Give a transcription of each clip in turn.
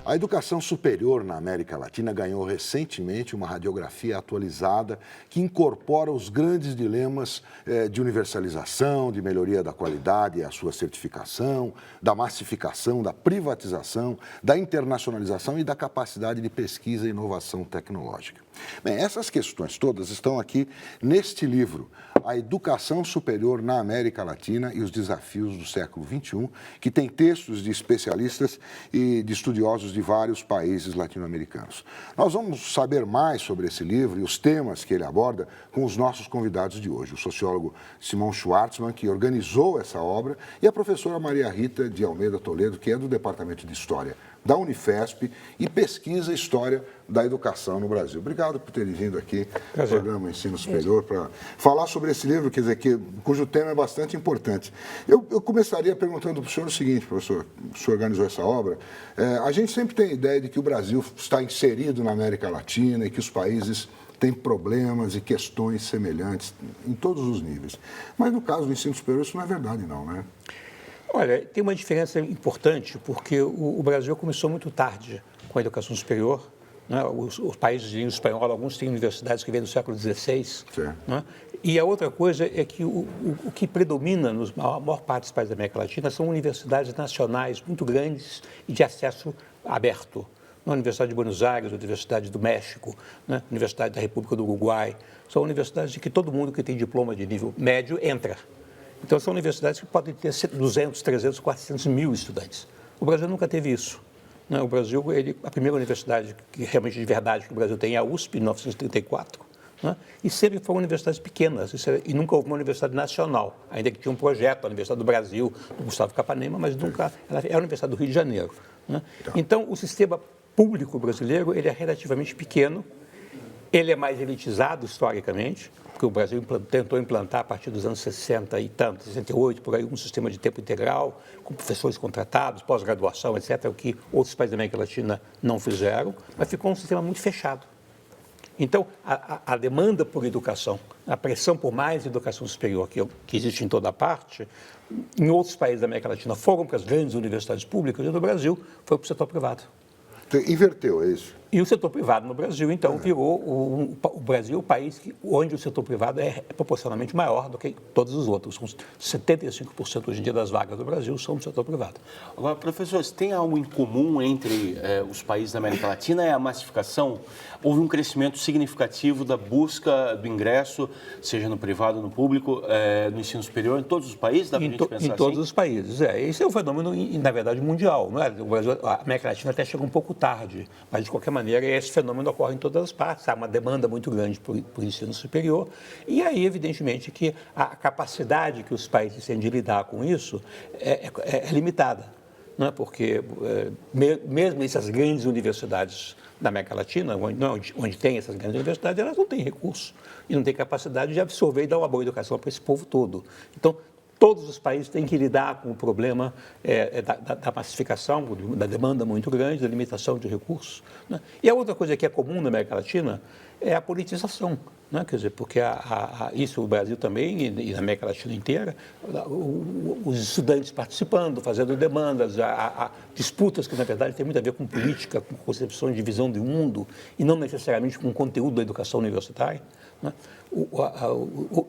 A educação superior na América Latina ganhou recentemente uma radiografia atualizada que incorpora os grandes dilemas de universalização, de melhoria da qualidade e a sua certificação, da massificação, da privatização, da internacionalização e da capacidade de pesquisa e inovação tecnológica. Bem, essas questões todas estão aqui neste livro, A Educação Superior na América Latina e os Desafios do Século XXI, que tem textos de especialistas e de estudiosos de vários países latino-americanos. Nós vamos saber mais sobre esse livro e os temas que ele aborda com os nossos convidados de hoje, o sociólogo Simão Schwartzman, que organizou essa obra, e a professora Maria Rita de Almeida Toledo, que é do Departamento de História da Unifesp e pesquisa a história da educação no Brasil. Obrigado por terem vindo aqui no programa Ensino Superior para falar sobre esse livro, quer dizer, cujo tema é bastante importante. Eu começaria perguntando para o senhor o seguinte, professor, o senhor organizou essa obra, a gente sempre tem a ideia de que o Brasil está inserido na América Latina e que os países têm problemas e questões semelhantes em todos os níveis. Mas no caso do ensino superior isso não é verdade não, né? Olha, tem uma diferença importante, porque o Brasil começou muito tarde com a educação superior, né? Os países de língua espanhola, alguns têm universidades que vêm do século XVI. Né? E a outra coisa é que o que predomina na maior parte dos países da América Latina são universidades nacionais muito grandes e de acesso aberto. A Universidade de Buenos Aires, a Universidade do México, né? A Universidade da República do Uruguai, são universidades de que todo mundo que tem diploma de nível médio entra. Então, são universidades que podem ter 200, 300, 400 mil estudantes. O Brasil nunca teve isso. Né? O Brasil, a primeira universidade que realmente de verdade que o Brasil tem é a USP, em 1934. Né? E sempre foram universidades pequenas, e nunca houve uma universidade nacional, ainda que tinha um projeto, a Universidade do Brasil, do Gustavo Capanema, mas nunca, ela é a Universidade do Rio de Janeiro. Né? Então, o sistema público brasileiro ele é relativamente pequeno, ele é mais elitizado historicamente, porque o Brasil tentou implantar a partir dos anos 60 e tanto, 68, por aí, um sistema de tempo integral, com professores contratados, pós-graduação, etc., o que outros países da América Latina não fizeram, mas ficou um sistema muito fechado. Então, a demanda por educação, a pressão por mais educação superior, que existe em toda parte, em outros países da América Latina foram para as grandes universidades públicas, e no Brasil foi para o setor privado. Inverteu, é isso? E o setor privado no Brasil, então, virou o Brasil o país onde o setor privado é proporcionalmente maior do que todos os outros. 75% hoje em dia das vagas do Brasil são do setor privado. Agora, professor, se tem algo em comum entre os países da América Latina é a massificação. Houve um crescimento significativo da busca do ingresso, seja no privado ou no público, no ensino superior, em todos os países? Dá pra gente pensar em todos os países, Esse é um fenômeno, na verdade, mundial. Não é? O Brasil, a América Latina até chega um pouco tarde, mas, de qualquer maneira, esse fenômeno ocorre em todas as partes. Há uma demanda muito grande por ensino superior. E aí, evidentemente, que a capacidade que os países têm de lidar com isso é limitada. Não é? Porque, mesmo essas grandes universidades da América Latina, onde tem essas grandes universidades, elas não têm recursos e não têm capacidade de absorver e dar uma boa educação para esse povo todo. Então, todos os países têm que lidar com o problema da massificação, da demanda muito grande, da limitação de recursos. Né? E a outra coisa que é comum na América Latina é a politização. Né? Quer dizer, porque isso o Brasil também e na América Latina inteira, os estudantes participando, fazendo demandas, disputas que, na verdade, têm muito a ver com política, com concepção de visão do mundo e não necessariamente com o conteúdo da educação universitária. Né?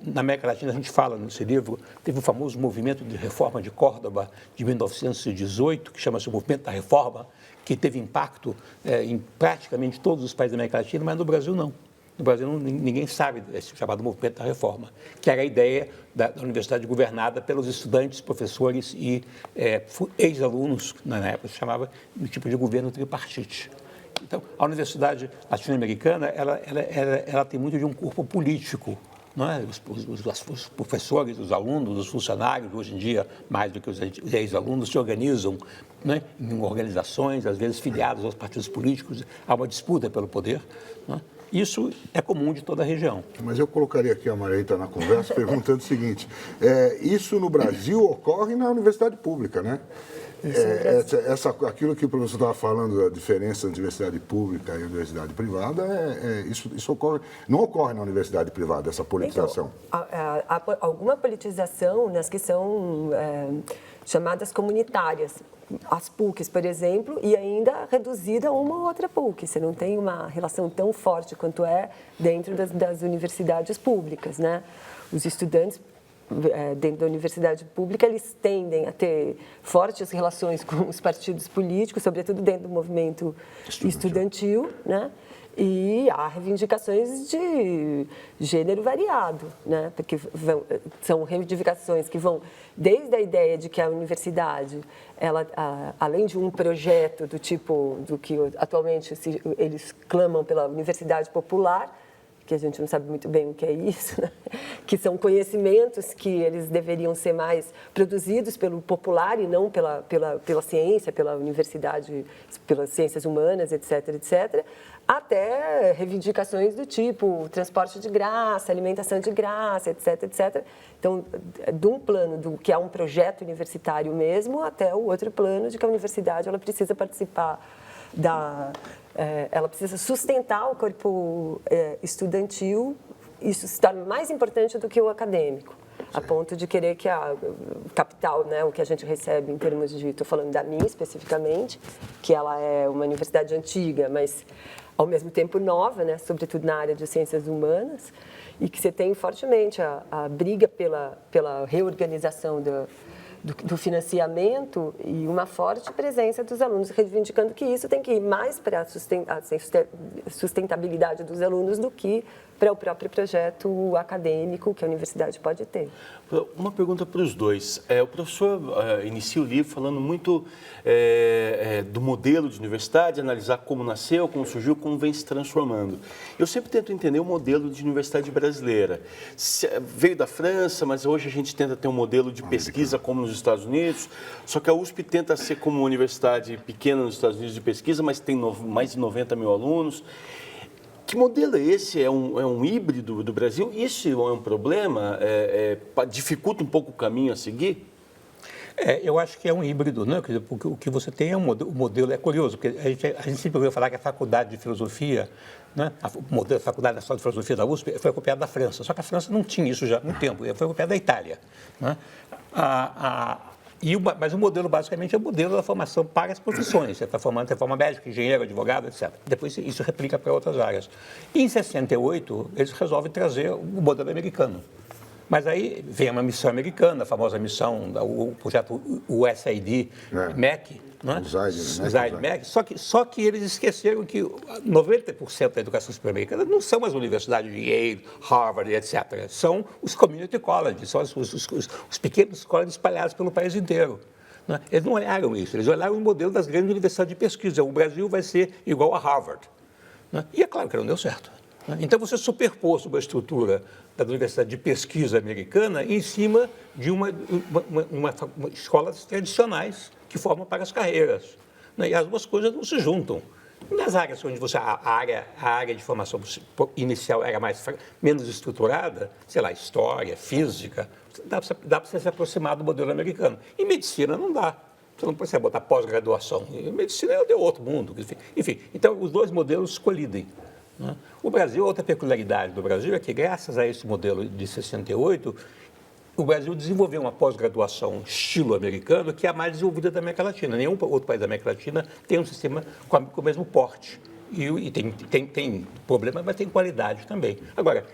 Na América Latina, a gente fala nesse livro, teve o famoso movimento de reforma de Córdoba de 1918, que chama-se o Movimento da Reforma, que teve impacto em praticamente todos os países da América Latina, mas no Brasil não. No Brasil ninguém sabe desse chamado Movimento da Reforma, que era a ideia da universidade governada pelos estudantes, professores e ex-alunos, na época se chamava de tipo de governo tripartite. Então, a universidade latino-americana, ela tem muito de um corpo político, não é? Os professores, os alunos, os funcionários, hoje em dia, mais do que os ex-alunos, se organizam, né, em organizações, às vezes filiados aos partidos políticos, há uma disputa pelo poder. Não é? Isso é comum de toda a região. Mas eu colocaria aqui a Maria Rita na conversa perguntando o seguinte, isso no Brasil ocorre na universidade pública, né? Aquilo que o professor estava falando, da diferença entre universidade pública e universidade privada, isso ocorre, não ocorre na universidade privada, essa politização. Então, há alguma politização nas que são chamadas comunitárias. As PUCs, por exemplo, e ainda reduzida a uma ou outra PUC. Você não tem uma relação tão forte quanto é dentro das universidades públicas, né? Os estudantes dentro da universidade pública, eles tendem a ter fortes relações com os partidos políticos, sobretudo dentro do movimento estudantil, né? E há reivindicações de gênero variado, né? Porque são reivindicações que vão desde a ideia de que a universidade, ela, além de um projeto do tipo do que atualmente eles clamam pela universidade popular, que a gente não sabe muito bem o que é isso, né? Que são conhecimentos que eles deveriam ser mais produzidos pelo popular e não pela ciência, pela universidade, pelas ciências humanas, etc., etc., até reivindicações do tipo transporte de graça, alimentação de graça, etc., etc. Então, de um plano do que é um projeto universitário mesmo, até o outro plano de que a universidade ela precisa participar ela precisa sustentar o corpo estudantil. Isso se torna mais importante do que o acadêmico, a ponto de querer que a capital, né, o que a gente recebe em termos de, estou falando da minha especificamente, que ela é uma universidade antiga, mas ao mesmo tempo nova, né, sobretudo na área de ciências humanas, e que você tem fortemente a briga pela reorganização do financiamento e uma forte presença dos alunos, reivindicando que isso tem que ir mais para a sustentabilidade dos alunos do que para o próprio projeto acadêmico que a universidade pode ter. Uma pergunta para os dois. O professor inicia o livro falando muito do modelo de universidade, analisar como nasceu, como surgiu, como vem se transformando. Eu sempre tento entender o modelo de universidade brasileira. Veio da França, mas hoje a gente tenta ter um modelo de pesquisa como nos Estados Unidos, só que a USP tenta ser como uma universidade pequena nos Estados Unidos de pesquisa, mas tem mais de 90 mil alunos. Que modelo é esse? É um híbrido do Brasil? Isso é um problema? Dificulta um pouco o caminho a seguir? Eu acho que é um híbrido, né? Porque o que você tem é o modelo é curioso, porque a gente sempre ouviu falar que a faculdade de filosofia, né? O modelo da Faculdade Nacional de Filosofia da USP foi copiado da França, só que a França não tinha isso já há muito tempo, foi copiado da Itália, né? Mas o modelo, basicamente, é o modelo da formação para as profissões. Você está formando, você forma médico, engenheiro, advogado, etc. Depois isso replica para outras áreas. E, em 68, eles resolvem trazer o modelo americano. Mas aí vem uma missão americana, a famosa missão, o projeto USAID, MEC, né? USAID, MEC. Só que eles esqueceram que 90% da educação superior americana não são as universidades de Yale, Harvard, etc. São os community colleges, são os pequenos colleges espalhados pelo país inteiro. Né? Eles não olharam isso, eles olharam o modelo das grandes universidades de pesquisa. O Brasil vai ser igual a Harvard. Né? E é claro que não deu certo. Então, você superpôs sobre a estrutura da Universidade de Pesquisa americana em cima de uma escolas tradicionais que formam para as carreiras. E as duas coisas não se juntam. Nas áreas onde a área de formação inicial era menos estruturada, sei lá, história, física, dá para você se aproximar do modelo americano. Em medicina não dá. Você não pode botar pós-graduação. Em medicina é de outro mundo. Enfim, então os dois modelos colidem. O Brasil, outra peculiaridade do Brasil é que, graças a esse modelo de 68, o Brasil desenvolveu uma pós-graduação estilo americano que é a mais desenvolvida da América Latina. Nenhum outro país da América Latina tem um sistema com o mesmo porte. E tem problema, mas tem qualidade também. Agora,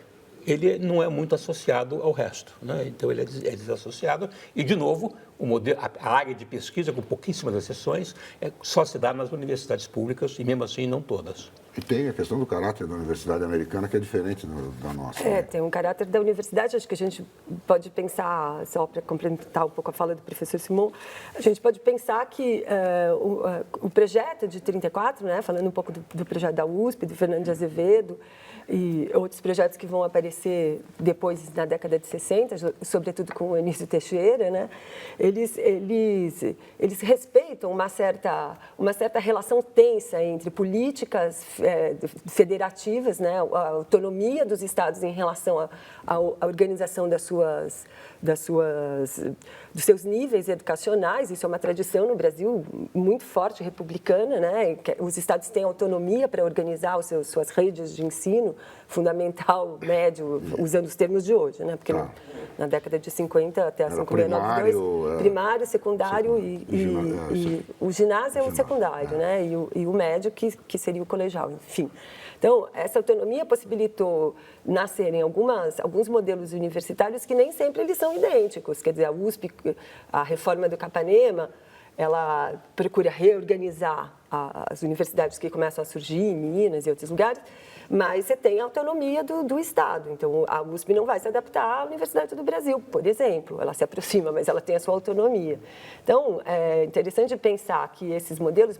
ele não é muito associado ao resto, né? Então ele é desassociado e, de novo, a área de pesquisa, com pouquíssimas exceções, só se dá nas universidades públicas e, mesmo assim, não todas. E tem a questão do caráter da universidade americana, que é diferente da nossa. Né? Tem um caráter da universidade, acho que a gente pode pensar, só para complementar um pouco a fala do professor Simon, a gente pode pensar que o projeto de 34, né, falando um pouco do projeto da USP, do Fernando de Azevedo, e outros projetos que vão aparecer depois, na década de 60, sobretudo com o Anísio Teixeira, né? Eles respeitam uma certa relação tensa entre políticas federativas, né? A autonomia dos estados em relação à organização dos seus níveis educacionais. Isso é uma tradição no Brasil muito forte, republicana, né? Os estados têm autonomia para organizar suas redes de ensino fundamental, médio, usando os termos de hoje, né? Porque na década de 50 até a 59, primário, secundário e o ginásio é o secundário, né? E o médio que seria o colegial, enfim. Então, essa autonomia possibilitou nascerem alguns modelos universitários que nem sempre eles são idênticos. Quer dizer, a USP, a reforma do Capanema, ela procura reorganizar as universidades que começam a surgir em Minas e outros lugares, mas você tem a autonomia do Estado. Então, a USP não vai se adaptar à Universidade do Brasil, por exemplo. Ela se aproxima, mas ela tem a sua autonomia. Então, é interessante pensar que esses modelos,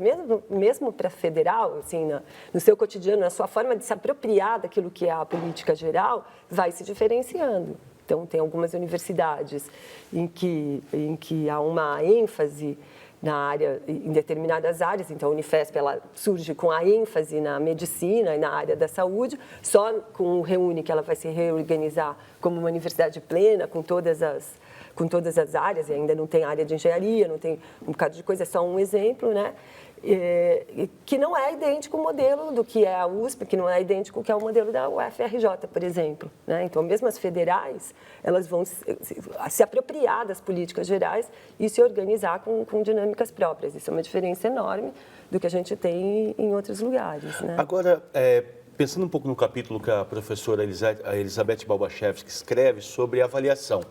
mesmo para federal, assim, no seu cotidiano, na sua forma de se apropriar daquilo que é a política geral, vai se diferenciando. Então, tem algumas universidades em que há uma ênfase na área, em determinadas áreas. Então, a Unifesp ela surge com a ênfase na medicina e na área da saúde, só com o Reúne que ela vai se reorganizar como uma universidade plena, com todas as áreas, e ainda não tem área de engenharia, não tem um bocado de coisa, é só um exemplo, né? Que não é idêntico ao modelo do que é a USP, que não é idêntico ao que é o modelo da UFRJ, por exemplo, né? Então, mesmo as federais, elas vão se apropriar das políticas gerais e se organizar com dinâmicas próprias. Isso é uma diferença enorme do que a gente tem em outros lugares, né? Agora, pensando um pouco no capítulo que a professora Elizabeth Balbachevsky escreve sobre avaliação,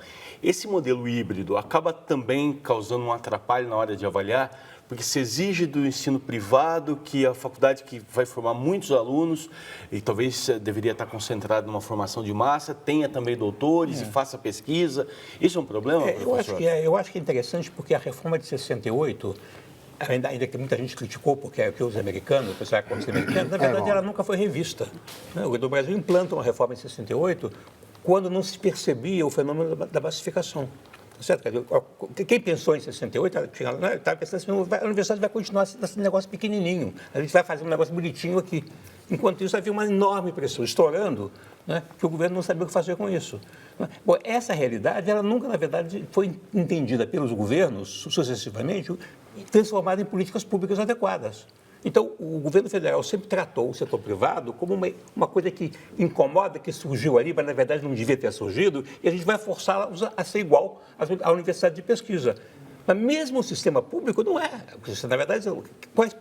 esse modelo híbrido acaba também causando um atrapalho na hora de avaliar, porque se exige do ensino privado que a faculdade que vai formar muitos alunos e talvez deveria estar concentrada numa formação de massa, tenha também doutores e faça pesquisa. Isso é um problema, professor? Eu acho que é interessante porque a reforma de 68, ainda que muita gente criticou porque é que os americanos, o pessoal é contra os americanos, na verdade ela nunca foi revista. O Brasil implanta uma reforma em 68 quando não se percebia o fenômeno da massificação. Certo? Quem pensou em 68 estava pensando assim, a universidade vai continuar nesse negócio pequenininho, a gente vai fazer um negócio bonitinho aqui. Enquanto isso, havia uma enorme pressão estourando, né, que o governo não sabia o que fazer com isso. Bom, essa realidade, ela nunca, na verdade, foi entendida pelos governos, sucessivamente, e transformada em políticas públicas adequadas. Então, o governo federal sempre tratou o setor privado como uma coisa que incomoda, que surgiu ali, mas na verdade não devia ter surgido, e a gente vai forçá-los a ser igual à universidade de pesquisa. Mas mesmo o sistema público não é. Na verdade,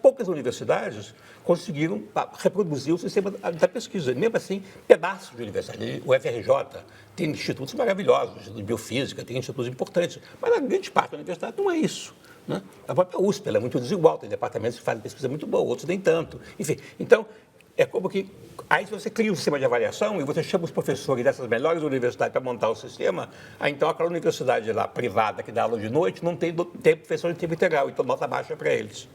poucas universidades conseguiram reproduzir o sistema da pesquisa. Mesmo assim, pedaços de universidade. O FRJ tem institutos maravilhosos, instituto de biofísica, tem institutos importantes, mas a grande parte da universidade não é isso. Né? A própria USP ela é muito desigual, tem departamentos que fazem pesquisa muito boa, outros nem tanto. Enfim, então, é como que aí se você cria um sistema de avaliação e você chama os professores dessas melhores universidades para montar o sistema, aí então aquela universidade lá privada que dá aula de noite não tem professor de tempo integral, então nota baixa para eles.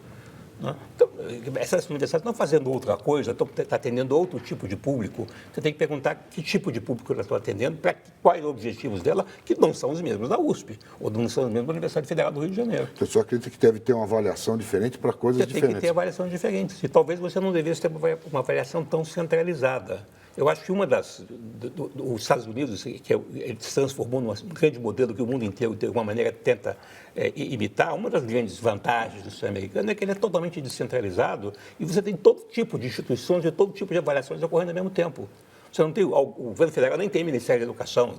Né? Então, essas universidades estão fazendo outra coisa, estão atendendo outro tipo de público. Você tem que perguntar que tipo de público elas estão atendendo, quais os objetivos dela, que não são os mesmos da USP, ou não são os mesmos da Universidade Federal do Rio de Janeiro. Você só acredita que deve ter uma avaliação diferente para coisas diferentes? Você tem que ter avaliações diferentes. E talvez você não devesse ter uma avaliação tão centralizada. Eu acho que os Estados Unidos, que ele se transformou num grande modelo que o mundo inteiro, de alguma maneira, tenta imitar, uma das grandes vantagens do sistema americano é que ele é totalmente descentralizado e você tem todo tipo de instituições e todo tipo de avaliações ocorrendo ao mesmo tempo. Você não tem, o governo federal nem tem Ministério da Educação,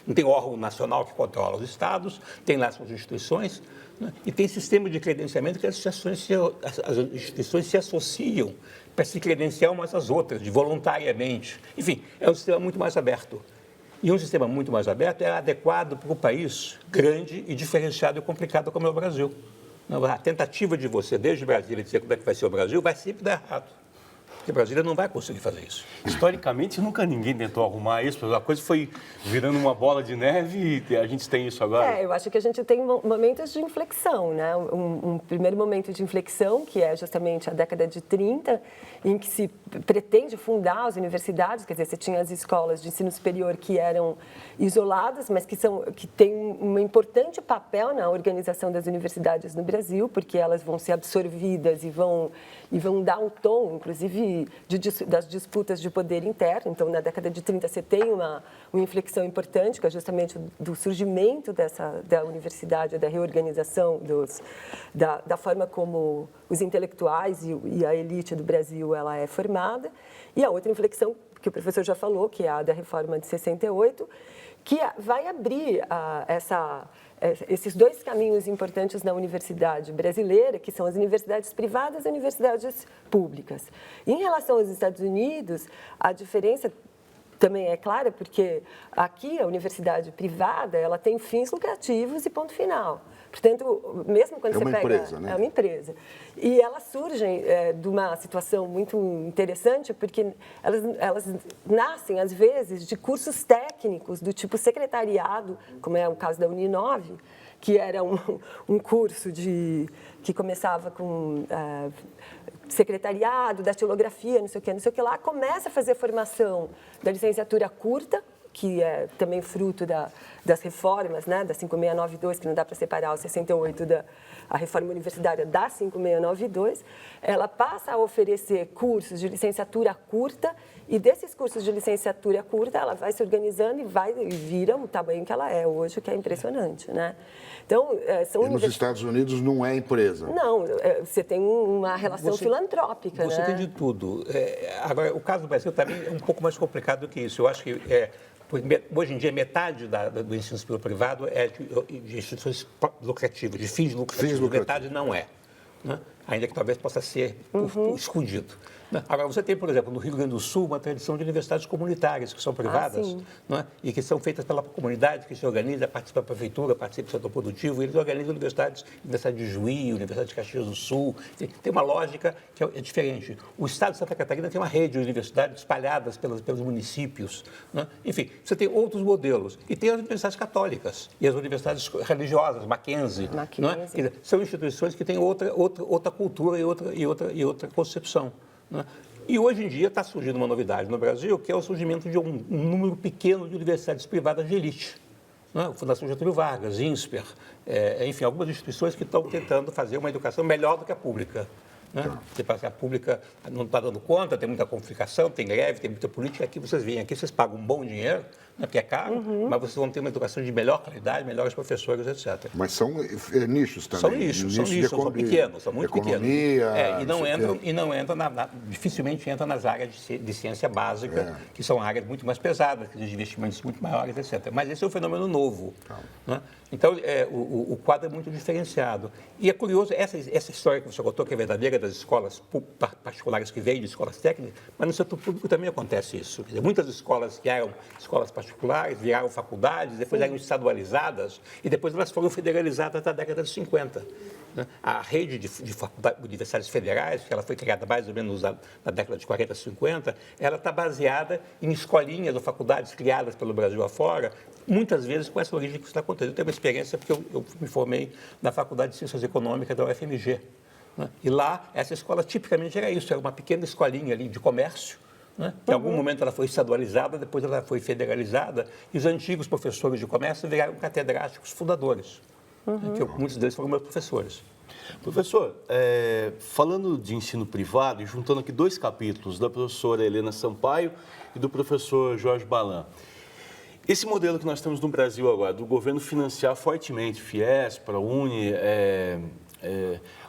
não tem órgão nacional que controla os estados, tem lá suas instituições, né? E tem sistema de credenciamento que as instituições se associam para se credenciar umas às outras, voluntariamente. Enfim, é um sistema muito mais aberto. E um sistema muito mais aberto é adequado para o país grande e diferenciado e complicado como é o Brasil. A tentativa de você, desde Brasília, dizer como é que vai ser o Brasil, vai sempre dar errado. Porque Brasília não vai conseguir fazer isso. Historicamente, nunca ninguém tentou arrumar isso, a coisa foi virando uma bola de neve e a gente tem isso agora. Eu acho que a gente tem momentos de inflexão, né? Um primeiro momento de inflexão, que é justamente a década de 30, em que se pretende fundar as universidades, quer dizer, você tinha as escolas de ensino superior que eram isoladas, mas que têm um importante papel na organização das universidades no Brasil, porque elas vão ser absorvidas e vão dar um tom, inclusive das disputas de poder interno. Então, na década de 30, você tem uma inflexão importante, que é justamente do surgimento da universidade, da reorganização da forma como os intelectuais e a elite do Brasil ela é formada. E a outra inflexão, que o professor já falou, que é a da reforma de 68, que vai abrir esses dois caminhos importantes na universidade brasileira, que são as universidades privadas e as universidades públicas. Em relação aos Estados Unidos, a diferença também é clara, porque aqui a universidade privada ela tem fins lucrativos e ponto final. Portanto, mesmo quando é uma você pega... empresa, né? É uma empresa. E elas surgem de uma situação muito interessante, porque elas nascem, às vezes, de cursos técnicos do tipo secretariado, como é o caso da Uninove, que era um curso que começava com secretariado, datilografia, não sei o que lá, começa a fazer formação da licenciatura curta, que é também fruto das reformas, né, da 5692, que não dá para separar o 68 a reforma universitária da 5692, ela passa a oferecer cursos de licenciatura curta, e desses cursos de licenciatura curta, ela vai se organizando e vira o tamanho que ela é hoje, que é impressionante, né? Então, E nos Estados Unidos não é empresa? Não, você tem uma relação filantrópica, você né? tem de tudo. Agora, o caso do Brasil também é um pouco mais complicado do que isso. Eu acho que hoje em dia, metade do ensino superior privado é de instituições lucrativas, de fins lucrativos. Metade não é, né? Ainda que talvez possa ser escondido. Agora, você tem, por exemplo, no Rio Grande do Sul, uma tradição de universidades comunitárias, que são privadas, né? E que são feitas pela comunidade, que se organiza, participa da prefeitura, participa do setor produtivo, e eles organizam universidades, Universidade de Juí, Universidade de Caxias do Sul. Tem uma lógica que é diferente. O Estado de Santa Catarina tem uma rede de universidades espalhadas pelos municípios, né? Enfim, você tem outros modelos. E tem as universidades católicas e as universidades religiosas, Mackenzie. Não é? Quer dizer, são instituições que têm outra cultura e outra concepção. Né? E hoje em dia está surgindo uma novidade no Brasil, que é o surgimento de um número pequeno de universidades privadas de elite. Né? Fundação Getúlio Vargas, INSPER, enfim, algumas instituições que estão tentando fazer uma educação melhor do que a pública. Né? A pública não está dando conta, tem muita complicação, tem greve, tem muita política. Aqui vocês vêm, aqui vocês pagam um bom dinheiro, né, porque é caro, mas vocês vão ter uma educação de melhor qualidade, melhores professores, etc. Mas são nichos também. São nichos, são pequenos, são muito pequenos. E não entram, dificilmente entram nas áreas de ciência básica, que são áreas muito mais pesadas, que exigem investimentos muito maiores, etc. Mas esse é um fenômeno novo. Né? Então, o quadro é muito diferenciado. E é curioso, essa história que você contou, que é verdadeira, das escolas particulares que vêm de escolas técnicas, mas no setor público também acontece isso. Quer dizer, muitas escolas que eram escolas particulares, viraram faculdades, depois eram estadualizadas e depois elas foram federalizadas até a década de 50. Né? A rede de universidades federais, que ela foi criada mais ou menos na década de 40, 50, ela está baseada em escolinhas ou faculdades criadas pelo Brasil afora, muitas vezes com essa origem que está acontecendo. Eu tenho uma experiência porque eu me formei na Faculdade de Ciências Econômicas da UFMG. Né? E lá, essa escola tipicamente era isso, era uma pequena escolinha ali de comércio. Né? Em algum momento ela foi estadualizada, depois ela foi federalizada, e os antigos professores de comércio viraram catedráticos fundadores, né? Que muitos deles foram meus professores. Professor, falando de ensino privado e juntando aqui dois capítulos, da professora Helena Sampaio e do professor Jorge Balan, esse modelo que nós temos no Brasil agora, do governo financiar fortemente FIES, ProUni,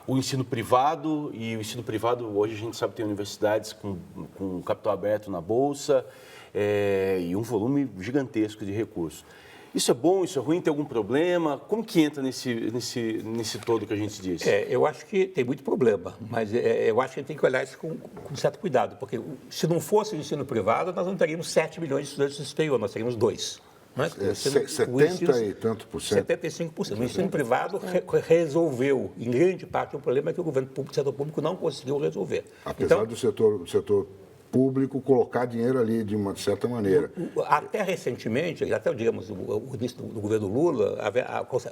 o ensino privado, e o ensino privado, hoje a gente sabe que tem universidades com capital aberto na Bolsa e um volume gigantesco de recursos. Isso é bom, isso é ruim, tem algum problema? Como que entra nesse todo que a gente disse? Eu acho que tem muito problema, mas eu acho que a gente tem que olhar isso com certo cuidado, porque se não fosse o ensino privado, nós não teríamos 7 milhões de estudantes no superior, nós teríamos 2. Não é? 70 e tanto por cento. 75%. O ensino privado resolveu, em grande parte, um problema que o governo público, o setor público não conseguiu resolver. Apesar do setor público colocar dinheiro ali de uma certa maneira. Até recentemente, até digamos o início do governo Lula,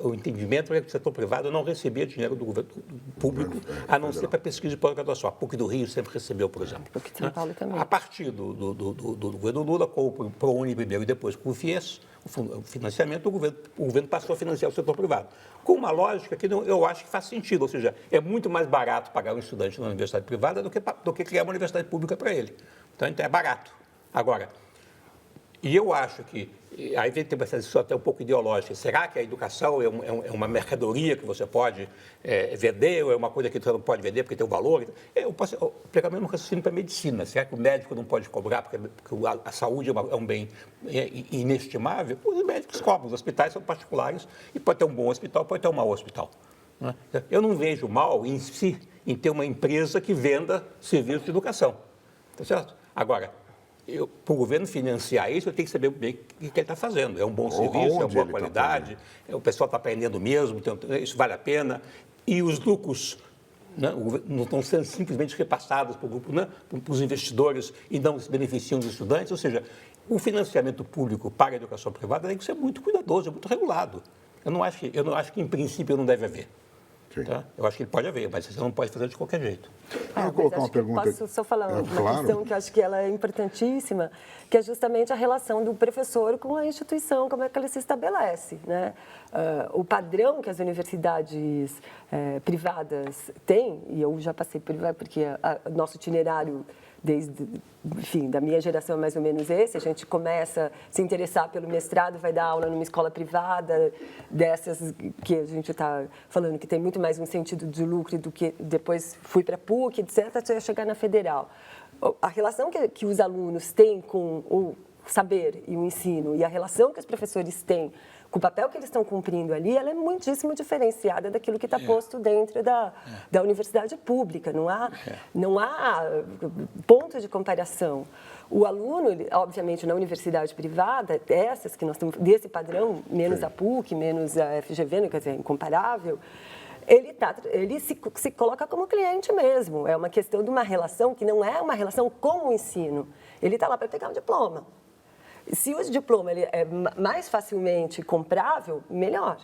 o entendimento era que o setor privado não recebia dinheiro do governo público, a não ser para pesquisa e pós-graduação. A PUC do Rio sempre recebeu, por exemplo. PUC de São Paulo também. A partir do governo Lula, com o ProUni primeiro e depois com o FIES, o financiamento, o governo passou a financiar o setor privado. com uma lógica que eu acho que faz sentido, ou seja, é muito mais barato pagar um estudante na universidade privada do que criar uma universidade pública para ele. Então, é barato. Agora, e eu acho que, aí tem essa discussão até um pouco ideológica, será que a educação é uma mercadoria que você pode vender, ou é uma coisa que você não pode vender porque tem um valor? Eu posso aplicar o mesmo raciocínio para a medicina. Será que o médico não pode cobrar porque a saúde é um bem inestimável? Os médicos cobram, os hospitais são particulares e pode ter um bom hospital, pode ter um mau hospital. Né? Eu não vejo mal em si em ter uma empresa que venda serviços de educação. Tá certo? Agora, para o governo financiar isso, eu tenho que saber bem o que ele está fazendo. É um bom serviço, é uma boa qualidade, o pessoal está aprendendo mesmo, isso vale a pena. E os lucros, né, não estão sendo simplesmente repassados para o grupo, né, para os investidores e não se beneficiam dos estudantes. Ou seja, o financiamento público para a educação privada tem que ser muito cuidadoso, muito regulado. Eu não acho que em princípio, não deve haver. Tá? Eu acho que ele pode haver, mas você não pode fazer de qualquer jeito. Eu vou colocar uma pergunta. Posso só falar uma questão que eu acho que ela é importantíssima, que é justamente a relação do professor com a instituição, como é que ela se estabelece, né? O padrão que as universidades privadas têm, e eu já passei por, porque nosso itinerário enfim, da minha geração é mais ou menos esse, a gente começa a se interessar pelo mestrado, vai dar aula numa escola privada, dessas que a gente está falando que tem muito mais um sentido de lucro do que depois fui para a PUC, etc., até chegar na federal. A relação que os alunos têm com o saber e o ensino e a relação que os professores têm com o papel que eles estão cumprindo ali, ela é muitíssimo diferenciada daquilo que está posto dentro da universidade pública. Não há ponto de comparação. O aluno, obviamente, na universidade privada, essas que nós estamos, desse padrão, menos a PUC, menos a FGV, quer dizer, incomparável, ele se coloca como cliente mesmo. É uma questão de uma relação que não é uma relação com o ensino. Ele está lá para pegar um diploma. Se o diploma ele é mais facilmente comprável, melhor.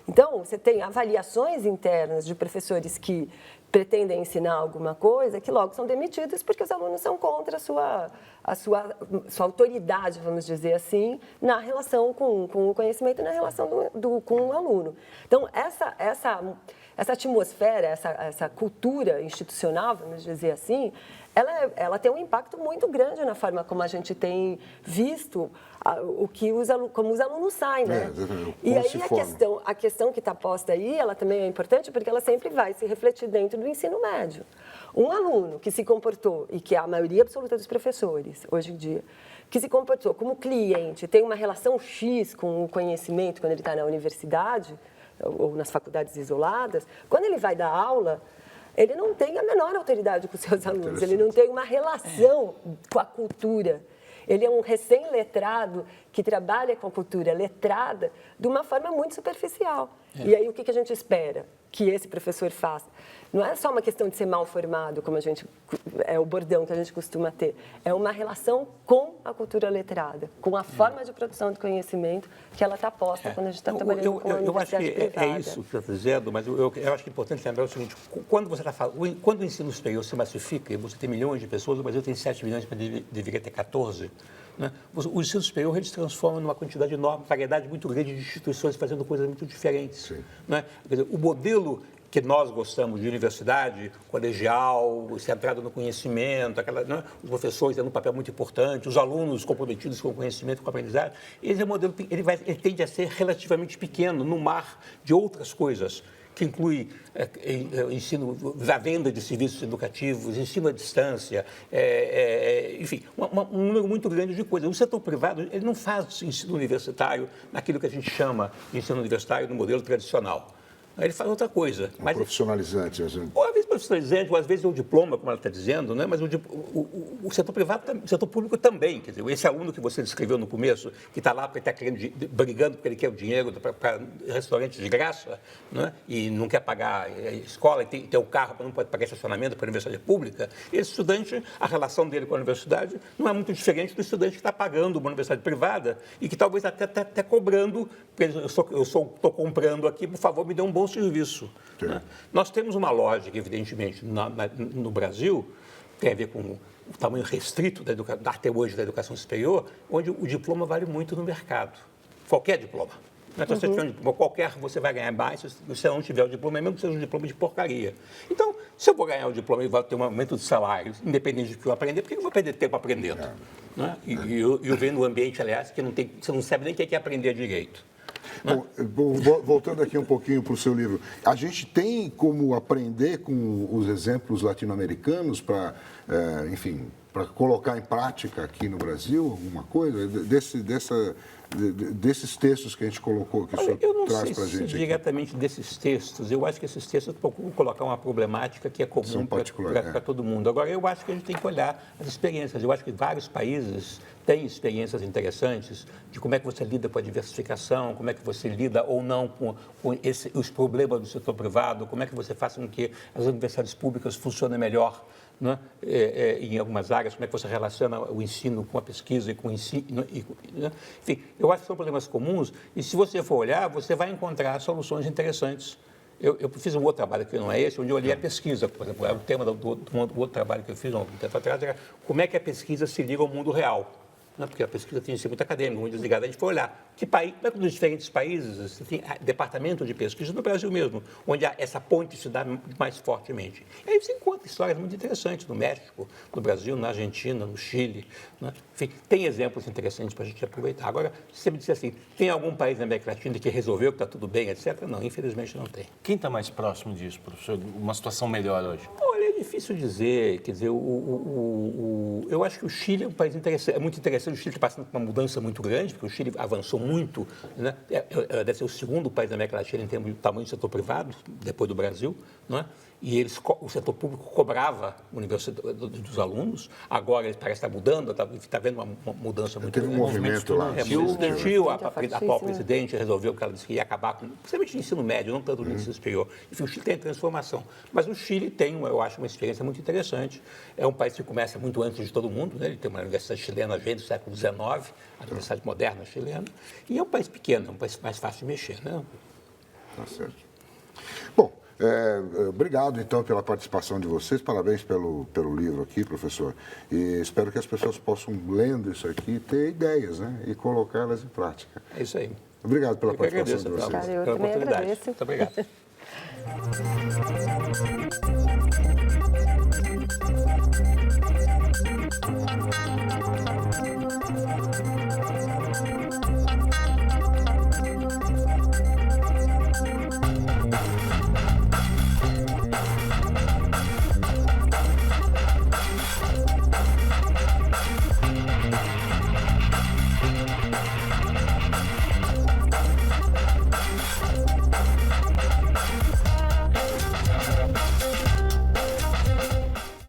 Então, você tem avaliações internas de professores que pretendem ensinar alguma coisa que logo são demitidos porque os alunos são contra a sua autoridade, vamos dizer assim, na relação com o conhecimento e na relação com o aluno. Então, essa atmosfera, essa cultura institucional, vamos dizer assim, ela tem um impacto muito grande na forma como a gente tem visto como os alunos saem, né? E aí a questão que está posta aí, ela também é importante porque ela sempre vai se refletir dentro do ensino médio. Um aluno que se comportou, e que é a maioria absoluta dos professores, hoje em dia, que se comportou como cliente, tem uma relação X com o conhecimento quando ele está na universidade, ou nas faculdades isoladas, quando ele vai dar aula, ele não tem a menor autoridade com os seus alunos, ele não tem uma relação com a cultura. Ele é um recém-letrado que trabalha com a cultura letrada de uma forma muito superficial. E aí, o que a gente espera que esse professor faça? Não é só uma questão de ser mal formado, como é o bordão que a gente costuma ter. É uma relação com a cultura letrada, com a forma de produção de conhecimento que ela está posta quando a gente está trabalhando com a universidade privada. Eu acho que é isso que você está dizendo, mas eu acho que é importante lembrar o seguinte, quando o ensino superior se massifica, e você tem milhões de pessoas, o Brasil tem 7 milhões, mas deveria ter 14, né? O ensino superior ele se transforma numa quantidade enorme, variedade muito grande de instituições fazendo coisas muito diferentes. Né? Quer dizer, o modelo que nós gostamos de universidade, colegial, centrado no conhecimento, né? Os professores tendo um papel muito importante, os alunos comprometidos com o conhecimento, com a aprendizagem, esse modelo ele tende a ser relativamente pequeno no mar de outras coisas, que inclui ensino, a venda de serviços educativos, ensino à distância, enfim, um número muito grande de coisas. O setor privado ele não faz ensino universitário naquilo que a gente chama de ensino universitário no modelo tradicional. Ele faz outra coisa. Mas profissionalizante. Ou às vezes profissionalizante, ou às vezes é o diploma, como ela está dizendo, né? Mas o setor privado, o setor público também. Quer dizer, esse aluno que você descreveu no começo, que está lá porque está brigando porque ele quer o dinheiro para restaurante de graça, né? E não quer pagar a escola, e tem o carro, não pode pagar estacionamento para a universidade pública, esse estudante, a relação dele com a universidade não é muito diferente do estudante que está pagando uma universidade privada e que talvez até cobrando, eu estou comprando aqui, por favor, me dê um bom serviço. Né? Nós temos uma lógica, evidentemente, no Brasil, que tem a ver com o tamanho restrito até hoje da educação superior, onde o diploma vale muito no mercado. Qualquer diploma. Então, se você tiver um diploma qualquer, você vai ganhar mais se você não tiver o diploma, mesmo que seja um diploma de porcaria. Então, se eu vou ganhar o diploma e vou ter um aumento de salário, independente do que eu aprender, por que eu vou perder tempo aprendendo? Né? E eu venho no ambiente, aliás, que você não sabe nem o que é aprender direito. Bom, voltando aqui um pouquinho para o seu livro, a gente tem como aprender com os exemplos latino-americanos para, enfim, para colocar em prática aqui no Brasil alguma coisa desses textos que a gente colocou, que o senhor traz para a gente? Eu não sei diretamente desses textos. Eu acho que esses textos procuram colocar uma problemática que é comum para todo mundo. Agora, eu acho que a gente tem que olhar as experiências. Eu acho que vários países têm experiências interessantes de como é que você lida com a diversificação, como é que você lida ou não com os problemas do setor privado, como é que você faz com que as universidades públicas funcionem melhor, né? Em algumas áreas, como é que você relaciona o ensino com a pesquisa e com o ensino. Né? Enfim, eu acho que são problemas comuns e, se você for olhar, você vai encontrar soluções interessantes. Eu fiz um outro trabalho que não é esse, onde eu olhei a pesquisa, por exemplo. O tema do outro trabalho que eu fiz há um tempo atrás era como é que a pesquisa se liga ao mundo real. Né? Porque a pesquisa tem que ser muito acadêmica, muito desligada. A gente foi olhar como é que nos diferentes países você tem departamento de pesquisa, no Brasil mesmo, onde essa ponte se dá mais fortemente. E aí você encontra histórias muito interessantes no México, no Brasil, na Argentina, no Chile. Né? Enfim, tem exemplos interessantes para a gente aproveitar. Agora, se você me disser assim, tem algum país na América Latina que resolveu que está tudo bem, etc.? Não, infelizmente não tem. Quem está mais próximo disso, professor? Uma situação melhor hoje? Olha, é difícil dizer. Quer dizer, eu acho que o Chile é um país interessante, é muito interessante. O Chile está passando por uma mudança muito grande, porque o Chile avançou muito, né? Deve ser o segundo país da América Latina em termos de tamanho do setor privado, depois do Brasil, não é? E o setor público cobrava dos alunos, agora ele parece estar mudando, está havendo uma mudança muito grande. Teve um movimento lá. A atual presidente resolveu que ela disse que ia acabar com, principalmente no ensino médio, não tanto no ensino superior. Enfim, o Chile tem transformação. Mas o Chile tem, eu acho, uma experiência muito interessante. É um país que começa muito antes de todo mundo, né? Ele tem uma universidade chilena desde o século XIX, a universidade moderna chilena, e é um país pequeno, é um país mais fácil de mexer, né? Tá certo. Bom, obrigado, então, pela participação de vocês. Parabéns pelo livro aqui, professor. E espero que as pessoas possam, lendo isso aqui, ter ideias, né? E colocá-las em prática. É isso aí. Obrigado pela participação de vocês. Eu também agradeço. Muito obrigado.